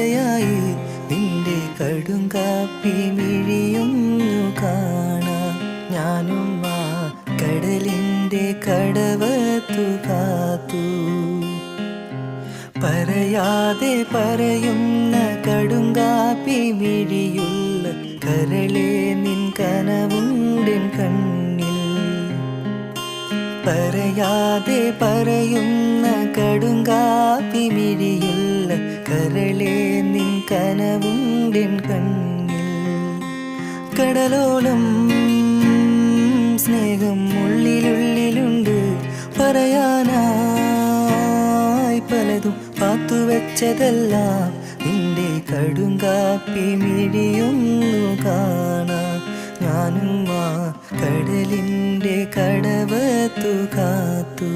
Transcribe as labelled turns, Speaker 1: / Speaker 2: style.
Speaker 1: ആശയായി നിന്റെ കടുങ്കാപ്പി മിഴിയൊന്നു കാണാം. ഞാനും ആ കടലിൻ്റെ കടവത്തു കാത്തു. പറയാതെ പറയുന്ന കടുങ്കാപ്പി മിഴിയുള്ള കരളെ നിൻ കനവുണ്ടെൻ കണ്ണിൽ. പറയാതെ പറയുന്ന കടുങ്കാപ്പി മിഴിയുള്ള കരളെ നിൻ കനവുണ്ടെൻ കണ്ണിൽ. കടലോളം സ്നേഹം ഉള്ളിലുള്ളിലുണ്ട്, പറയാനായി പലതും പാത്തുവെച്ചതെല്ലാം നിന്റെ കടുങ്കാപ്പി മിഴിയൊന്നു കാണാം. ഞാനും ആ കടലിൻ്റെ കടവത്തു കാത്തു.